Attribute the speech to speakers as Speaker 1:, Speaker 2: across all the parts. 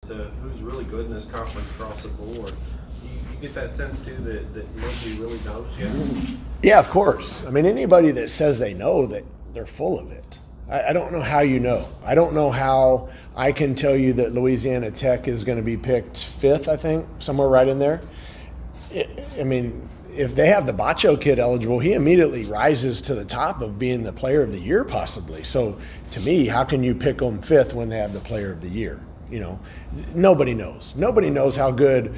Speaker 1: to who's really good in this conference across the board. You get that sense too that nobody really knows yet?
Speaker 2: Yeah, of course. I mean, anybody that says they know, that they're full of it. I don't know how you know. I don't know how I can tell you that Louisiana Tech is going to be picked 5th, I think, somewhere right in there. I mean, if they have the Bacho kid eligible, he immediately rises to the top of being the player of the year possibly. So to me, how can you pick them 5th when they have the player of the year? You know, nobody knows. Nobody knows how good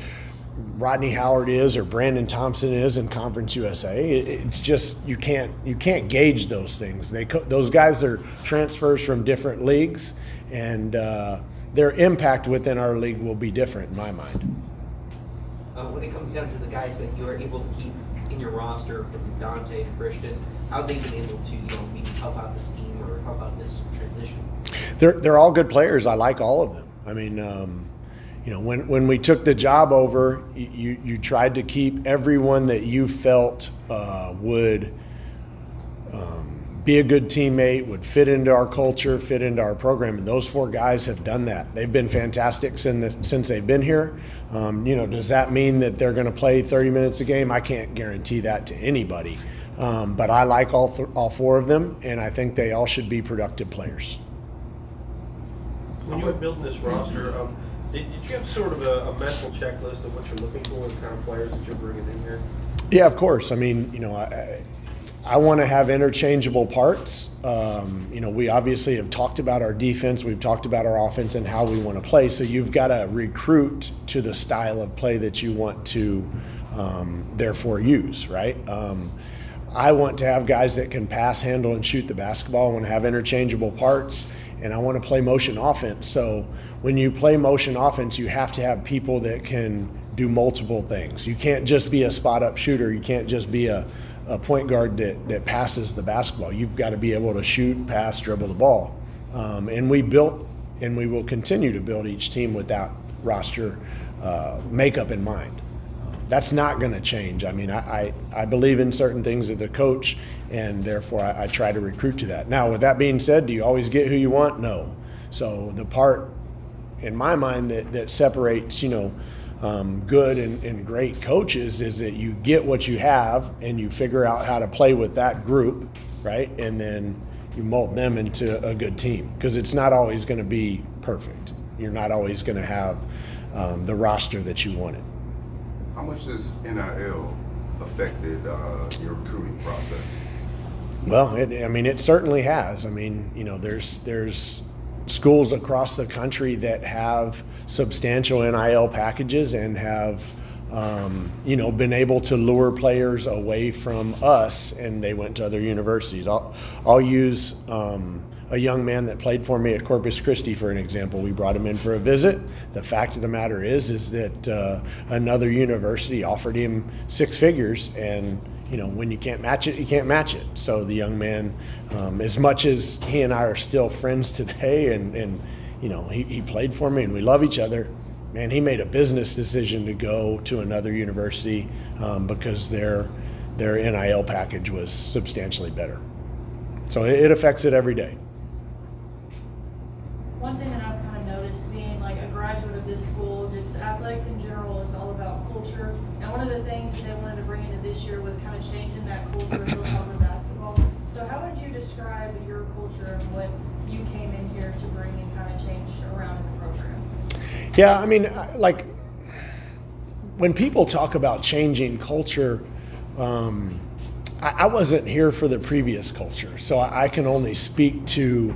Speaker 2: Rodney Howard is or Brandon Thompson is in Conference USA. It's just you can't gauge those things. Those guys are transfers from different leagues, and their impact within our league will be different in my mind.
Speaker 3: When it comes down to the guys that you are able to keep in your roster, from Dante to Christian, how have they been able to maybe help out this team or help out this transition?
Speaker 2: They're all good players. I like all of them. I mean, when we took the job over, you tried to keep everyone that you felt would be a good teammate, would fit into our culture, fit into our program, and those 4 guys have done that. They've been fantastic since they've been here. Does that mean that they're going to play 30 minutes a game? I can't guarantee that to anybody, but I like all 4 of them, and I think they all should be productive players.
Speaker 1: When you were building this roster, did you have sort of a mental checklist of what you're looking for, the kind of players that you're bringing in here?
Speaker 2: Yeah, of course. I mean, I want to have interchangeable parts. We obviously have talked about our defense, we've talked about our offense and how we want to play. So you've got to recruit to the style of play that you want to therefore use, right? I want to have guys that can pass, handle, and shoot the basketball. I want to have interchangeable parts, and I want to play motion offense. So when you play motion offense, you have to have people that can do multiple things. You can't just be a spot-up shooter. You can't just be a point guard that passes the basketball. You've got to be able to shoot, pass, dribble the ball. And we built, and we will continue to build each team with that roster makeup in mind. That's not going to change. I mean, I believe in certain things as a coach, and therefore I try to recruit to that. Now, with that being said, do you always get who you want? No. So the part in my mind that separates, good and great coaches is that you get what you have and you figure out how to play with that group, right? And then you mold them into a good team, because it's not always going to be perfect. You're not always going to have the roster that you wanted.
Speaker 4: How much has NIL affected your recruiting process?
Speaker 2: Well, it certainly has. I mean, there's schools across the country that have substantial NIL packages and have, been able to lure players away from us, and they went to other universities. I'll use a young man that played for me at Corpus Christi for an example. We brought him in for a visit. The fact of the matter is that another university offered him 6 figures, and when you can't match it, you can't match it. So the young man, as much as he and I are still friends today, and he played for me and we love each other, man, he made a business decision to go to another university because their NIL package was substantially better. So it affects it every day.
Speaker 5: One thing that I've kind of noticed, being like a graduate of this school, just athletics in general is all about culture. And one of the things that they wanted to bring into this year was kind of changing that culture of Hilltopper basketball. So how would you describe your culture and what you came in here to bring and kind of change around in the program?
Speaker 2: Yeah, I mean, like when people talk about changing culture, I wasn't here for the previous culture, so I can only speak to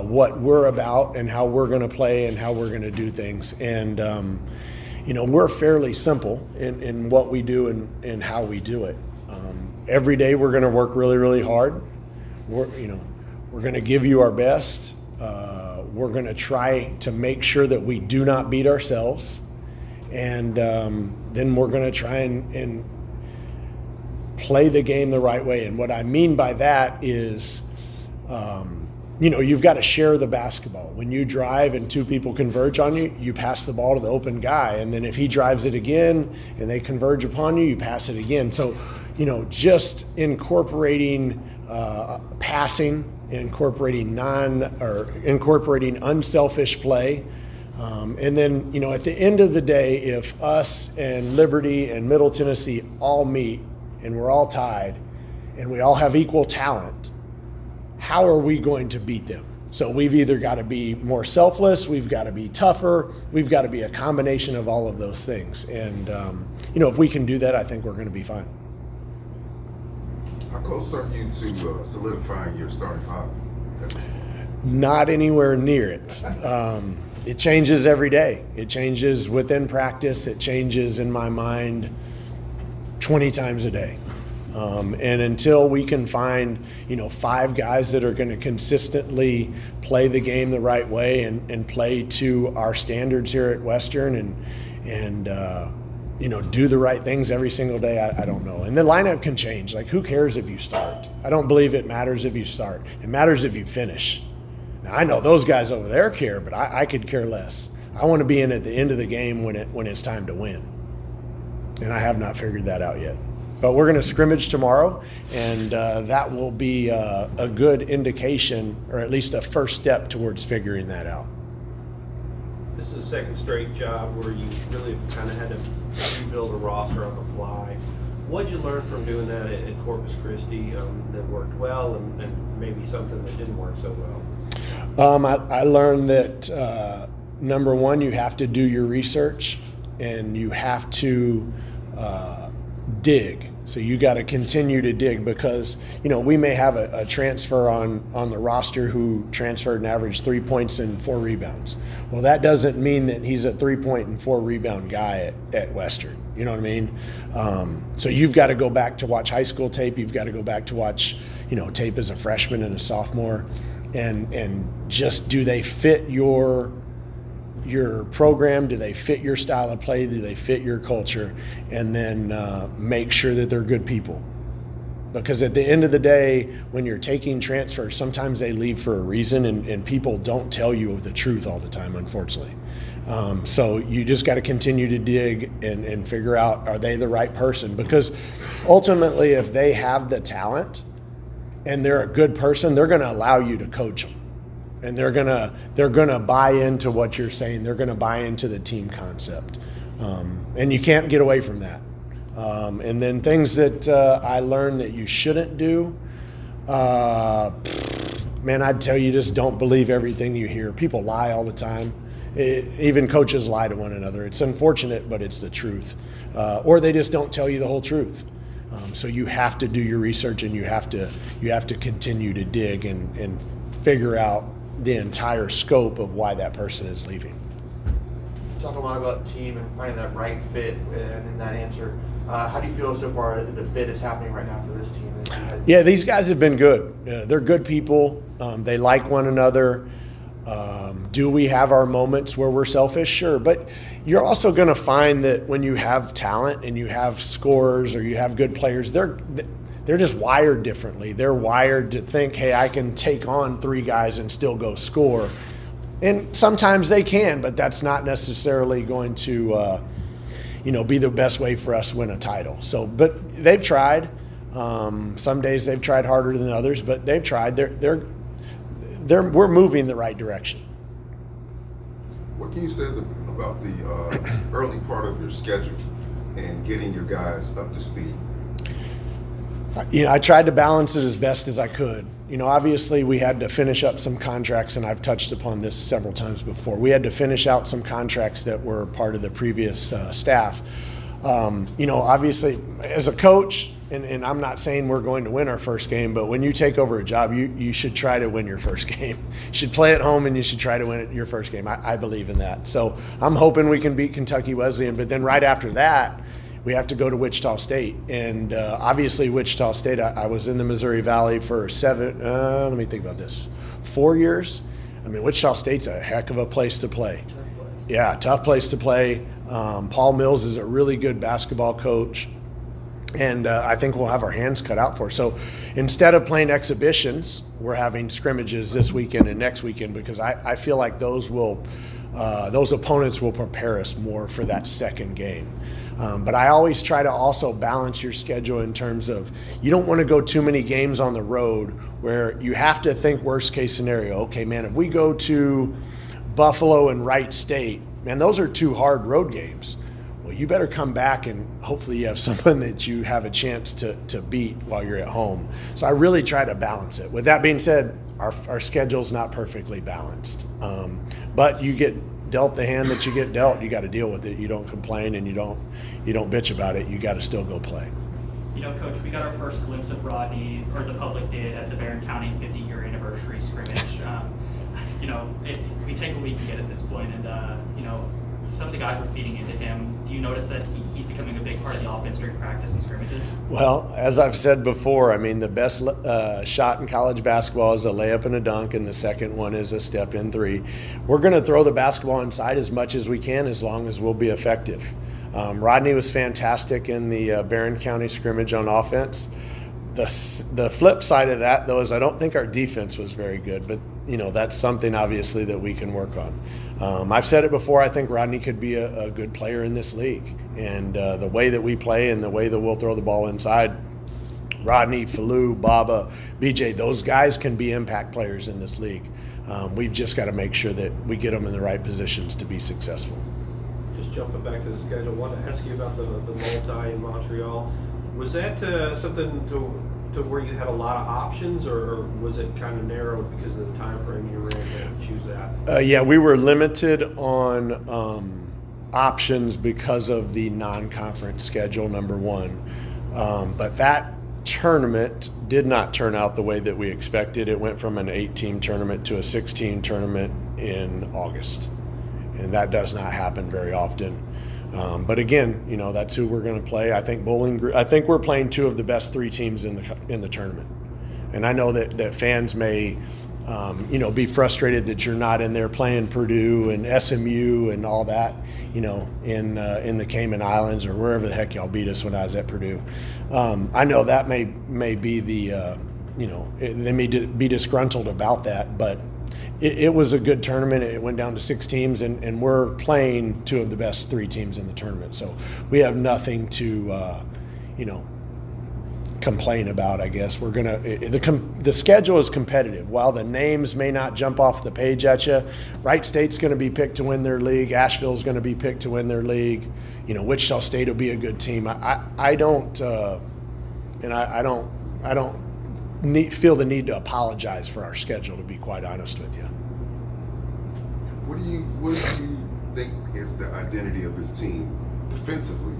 Speaker 2: what we're about and how we're going to play and how we're going to do things. And, we're fairly simple in what we do and how we do it. Every day we're going to work really, really hard. We're going to give you our best. We're going to try to make sure that we do not beat ourselves. And then we're going to try and play the game the right way. And what I mean by that is, you've got to share the basketball. When you drive and 2 people converge on you, you pass the ball to the open guy. And then if he drives it again and they converge upon you, you pass it again. So, just incorporating passing, incorporating unselfish play, And then, you know, at the end of the day, if us and Liberty and Middle Tennessee all meet and we're all tied and we all have equal talent, how are we going to beat them? So we've either got to be more selfless, we've got to be tougher, we've got to be a combination of all of those things. And, you know, if we can do that, I think we're going to be fine.
Speaker 4: How close are you to solidifying your starting five?
Speaker 2: Not anywhere near it. It changes every day. It changes within practice. It changes in my mind 20 times a day. And until we can find, you know, 5 guys that are going to consistently play the game the right way and play to our standards here at Western and you know, do the right things every single day, I don't know. And the lineup can change. Like, who cares if you start? I don't believe it matters if you start. It matters if you finish. Now, I know those guys over there care, but I could care less. I want to be in at the end of the game when it's time to win. And I have not figured that out yet. But we're going to scrimmage tomorrow, and that will be a good indication, or at least a first step towards figuring that out.
Speaker 1: This is the second straight job where you really kind of had to rebuild a roster on the fly. What'd you learn from doing that at Corpus Christi that worked well and maybe something that didn't work so well?
Speaker 2: I learned that, number one, you have to do your research, and you have to dig. So you got to continue to dig because, you know, we may have a transfer on the roster who transferred and averaged 3 points and 4 rebounds. Well, that doesn't mean that he's a 3-point and 4 rebound guy at Western. You know what I mean? So you've got to go back to watch high school tape. You've got to go back to watch, you know, tape as a freshman and a sophomore, and just, do they fit your program? Do they fit your style of play? Do they fit your culture? And then make sure that they're good people. Because at the end of the day, when you're taking transfers, sometimes they leave for a reason, and people don't tell you the truth all the time, unfortunately. So you just got to continue to dig and figure out, are they the right person? Because ultimately, if they have the talent and they're a good person, they're going to allow you to coach them. And they're gonna buy into what you're saying. They're gonna buy into the team concept, and you can't get away from that. And then things that I learned that you shouldn't do. Man, I'd tell you, just don't believe everything you hear. People lie all the time. Even coaches lie to one another. It's unfortunate, but it's the truth. Or they just don't tell you the whole truth. So you have to do your research, and you have to continue to dig and figure out the entire scope of why that person is leaving.
Speaker 6: Talk a lot about team and finding that right fit in that answer. How do you feel so far the fit is happening right now for this team?
Speaker 2: Yeah, these guys have been good. They're good people. They like one another. Do we have our moments where we're selfish? Sure. But you're also going to find that when you have talent and you have scorers or you have good players, they're just wired differently. They're wired to think, hey, I can take on 3 guys and still go score. And sometimes they can, but that's not necessarily going to, be the best way for us to win a title. So, but they've tried. Some days they've tried harder than others, but they've tried. We're moving the right direction.
Speaker 4: What can you say about the early part of your schedule and getting your guys up to speed?
Speaker 2: I tried to balance it as best as I could. Obviously we had to finish up some contracts, and I've touched upon this several times before. We had to finish out some contracts that were part of the previous staff. Obviously as a coach, and I'm not saying we're going to win our first game, but when you take over a job, you should try to win your first game. You should play at home, and you should try to win your first game. I believe in that. So I'm hoping we can beat Kentucky Wesleyan, but then right after that, we have to go to Wichita State. And obviously Wichita State, I was in the Missouri Valley for 4 years. I mean, Wichita State's a heck of a place to play. Yeah, tough place to play. Paul Mills is a really good basketball coach. And I think we'll have our hands cut out for it. So instead of playing exhibitions, we're having scrimmages this weekend and next weekend, because I feel like those opponents will prepare us more for that second game. But I always try to also balance your schedule in terms of, you don't want to go too many games on the road where you have to think worst case scenario. Okay, man, if we go to Buffalo and Wright State, man, those are 2 hard road games. Well, you better come back and hopefully you have someone that you have a chance to beat while you're at home. So I really try to balance it. With that being said, our schedule's not perfectly balanced. But you get dealt the hand that you get dealt, you got to deal with it. You don't complain and you don't bitch about it. You got to still go play.
Speaker 7: You know, Coach, we got our first glimpse of Rodney, or the public did, at the Barron County 50-year anniversary scrimmage. You know, we take what we can get at this point, and you know, some of the guys were feeding into him. Do you notice that he's becoming a big part of the offense during practice and scrimmages?
Speaker 2: Well, as I've said before, I mean, the best shot in college basketball is a layup and a dunk, and the second one is a step-in 3. We're going to throw the basketball inside as much as we can as long as we'll be effective. Rodney was fantastic in the Barron County scrimmage on offense. The flip side of that, though, is I don't think our defense was very good, but you know, that's something obviously that we can work on. I've said it before, I think Rodney could be a good player in this league, and the way that we play and the way that we'll throw the ball inside, Rodney, Falou, Baba, BJ, those guys can be impact players in this league. We've just got to make sure that we get them in the right positions to be successful.
Speaker 1: Just jumping back to the schedule, I wanted to ask you about the multi in Montreal. Was that something to where you had a lot of options, or was it kind of narrowed because of the time frame you were in to choose that?
Speaker 2: Yeah, we were limited on options because of the non-conference schedule, number one. But that tournament did not turn out the way that we expected. It went from an 8-team tournament to a 6-team tournament in August. And that does not happen very often. But again, you know, that's who we're going to play. I think we're playing 2 of the best 3 teams in the tournament. And I know that fans may, you know, be frustrated that you're not in there playing Purdue and SMU and all that, you know, in the Cayman Islands or wherever the heck y'all beat us when I was at Purdue. I know that may be the, you know, they may be disgruntled about that, but it was a good tournament. It went down to 6 teams, and we're playing 2 of the best 3 teams in the tournament. So we have nothing to, you know, complain about, I guess. We're gonna the schedule is competitive. While the names may not jump off the page at you, Wright State's going to be picked to win their league. Asheville's going to be picked to win their league. You know, Wichita State will be a good team. I don't feel the need to apologize for our schedule, to be quite honest with you.
Speaker 4: What do you think is the identity of this team defensively,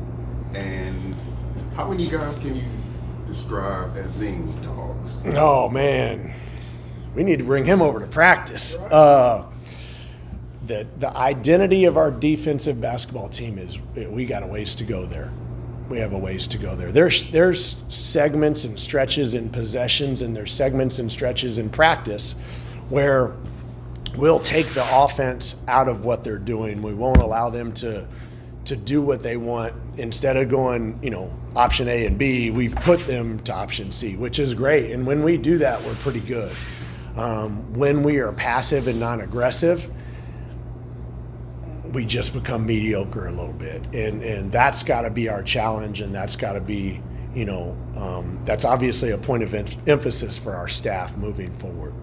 Speaker 4: and how many guys can you describe as being dogs?
Speaker 2: Oh man, we need to bring him over to practice. The identity of our defensive basketball team is we got a ways to go there. We have a ways to go there. There's segments and stretches in possessions, and there's segments and stretches in practice where we'll take the offense out of what they're doing. We won't allow them to do what they want. Instead of going, you know, option A and B, we've put them to option C, which is great. And when we do that, we're pretty good. When we are passive and non-aggressive, we just become mediocre a little bit. And that's got to be our challenge, and that's got to be, you know, that's obviously a point of emphasis for our staff moving forward.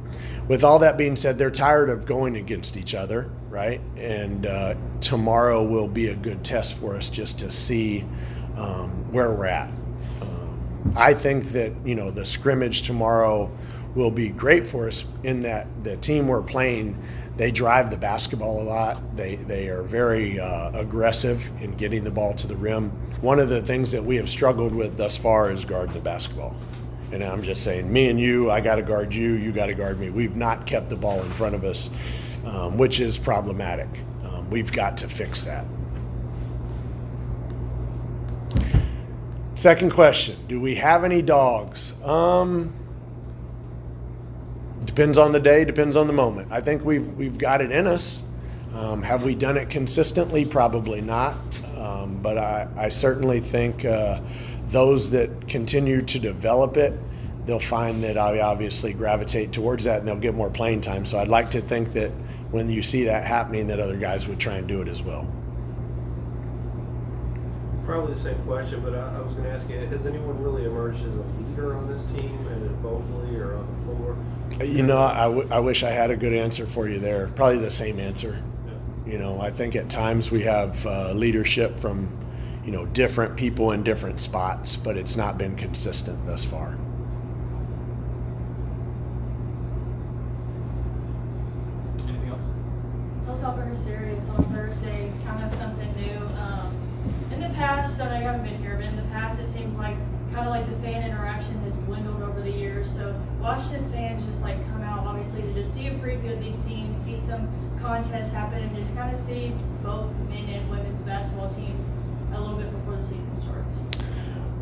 Speaker 2: With all that being said, they're tired of going against each other, right? And tomorrow will be a good test for us just to see where we're at. I think that, you know, the scrimmage tomorrow will be great for us in that the team we're playing, they drive the basketball a lot. They are very aggressive in getting the ball to the rim. One of the things that we have struggled with thus far is guarding the basketball. And I'm just saying, me and you, I got to guard you, you got to guard me. We've not kept the ball in front of us, which is problematic. We've got to fix that. Second question, do we have any dogs? Depends on the day, depends on the moment. I think we've got it in us. Have we done it consistently? Probably not. But I certainly think those that continue to develop it, they'll find that I obviously gravitate towards that, and they'll get more playing time. So I'd like to think that when you see that happening, that other guys would try and do it as well.
Speaker 1: Probably the same question, but I was going to ask you, has anyone really emerged as a leader on this team, either vocally or on the floor?
Speaker 2: You know, I wish I had a good answer for you there. Probably the same answer.
Speaker 1: Yeah.
Speaker 2: You know, I think at times we have leadership from, you know, different people in different spots, but it's not been consistent thus far.
Speaker 7: Anything else?
Speaker 5: Hilltopper Series on Thursday, kind of something new. In the past, I know you haven't been here, but in the past, it seems like kind of like the fan interaction has dwindled over the years. So watching fans just like come out, obviously, to just see a preview of these teams, see some contests happen, and just kind of see both men and women's basketball teams a little bit before the season starts.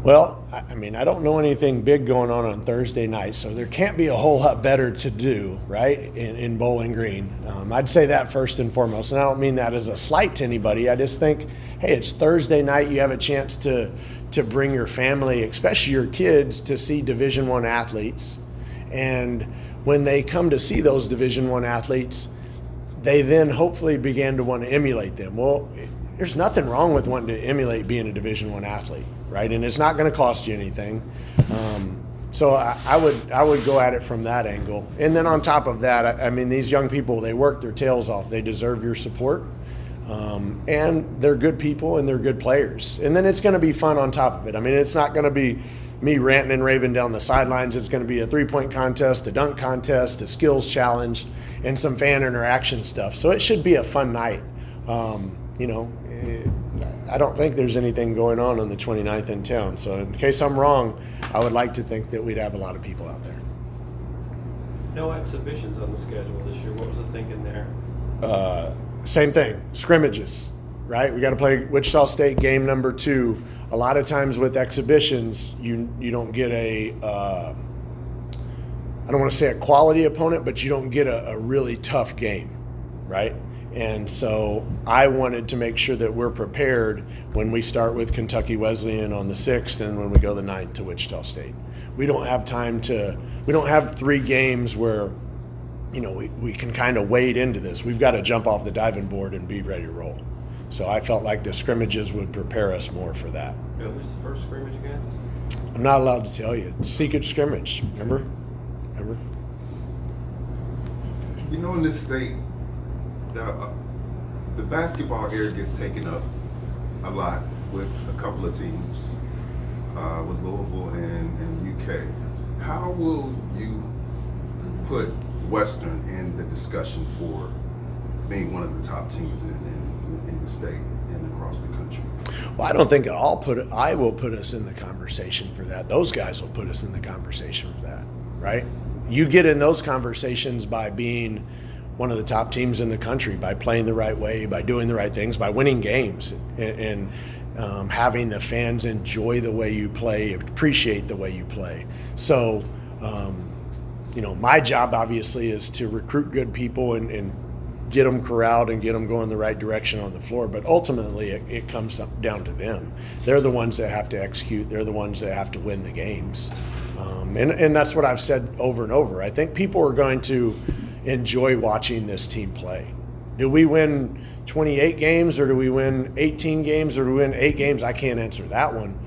Speaker 2: Well, I mean, I don't know anything big going on Thursday night, so there can't be a whole lot better to do, right, in Bowling Green. I'd say that first and foremost, and I don't mean that as a slight to anybody. I just think, hey, it's Thursday night. You have a chance to bring your family, especially your kids, to see Division I athletes. And when they come to see those Division I athletes, they then hopefully begin to want to emulate them. Well, there's nothing wrong with wanting to emulate being a Division I athlete, right? And it's not going to cost you anything. So I would go at it from that angle. And then on top of that, I mean, these young people, they work their tails off. They deserve your support. And they're good people and they're good players. And then it's going to be fun on top of it. I mean, it's not going to be me ranting and raving down the sidelines. It's going to be a three-point contest, a dunk contest, a skills challenge, and some fan interaction stuff. So it should be a fun night. You know, I don't think there's anything going on the 29th in town. So in case I'm wrong, I would like to think that we'd have a lot of people out there.
Speaker 1: No exhibitions on the schedule this year. What was the thinking there?
Speaker 2: Same thing, scrimmages, right? We got to play Wichita State game number 2. A lot of times with exhibitions, you don't get I don't want to say a quality opponent, but you don't get a really tough game, right? And so I wanted to make sure that we're prepared when we start with Kentucky Wesleyan on the 6th and when we go the 9th to Wichita State. We don't have time we don't have 3 games where, you know, we can kind of wade into this. We've got to jump off the diving board and be ready to roll. So I felt like the scrimmages would prepare us more for that.
Speaker 1: Yeah, who's the first scrimmage against?
Speaker 2: I'm not allowed to tell you. Secret scrimmage, remember?
Speaker 4: You know, in this state, the basketball area gets taken up a lot with a couple of teams, with Louisville and UK. How will you put Western in the discussion for being one of the top teams in the state and across the country?
Speaker 2: Well, I don't think I will put us in the conversation for that. Those guys will put us in the conversation for that, right? You get in those conversations by being one of the top teams in the country, by playing the right way, by doing the right things, by winning games, and having the fans enjoy the way you play, appreciate the way you play. So, you know, my job obviously is to recruit good people and get them corralled and get them going the right direction on the floor. But ultimately, it comes down to them. They're the ones that have to execute. They're the ones that have to win the games. And that's what I've said over and over. I think people are going to enjoy watching this team play. Do we win 28 games or do we win 18 games or do we win 8 games? I can't answer that one.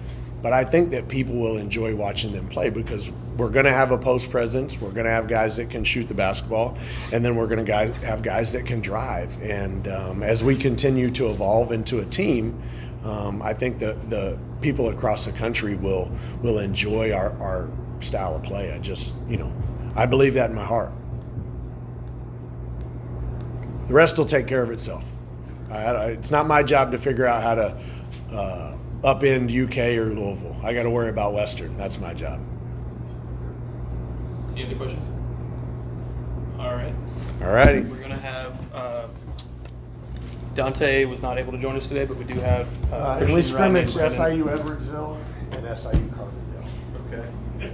Speaker 2: But I think that people will enjoy watching them play because we're going to have a post presence. We're going to have guys that can shoot the basketball, and then we're going to have guys that can drive. And as we continue to evolve into a team, I think the people across the country will enjoy our style of play. I believe that in my heart. The rest will take care of itself. It's not my job to figure out how to upend UK or Louisville. I got to worry about Western. That's my job.
Speaker 8: Any other questions? All right.
Speaker 2: All righty.
Speaker 8: We're going to have Dante was not able to join us today, but we do have
Speaker 2: And we
Speaker 8: Christian, Rodney,
Speaker 2: scrimmage
Speaker 8: and Brennan.
Speaker 2: SIU Edwardsville and SIU Carbondale.
Speaker 8: Okay.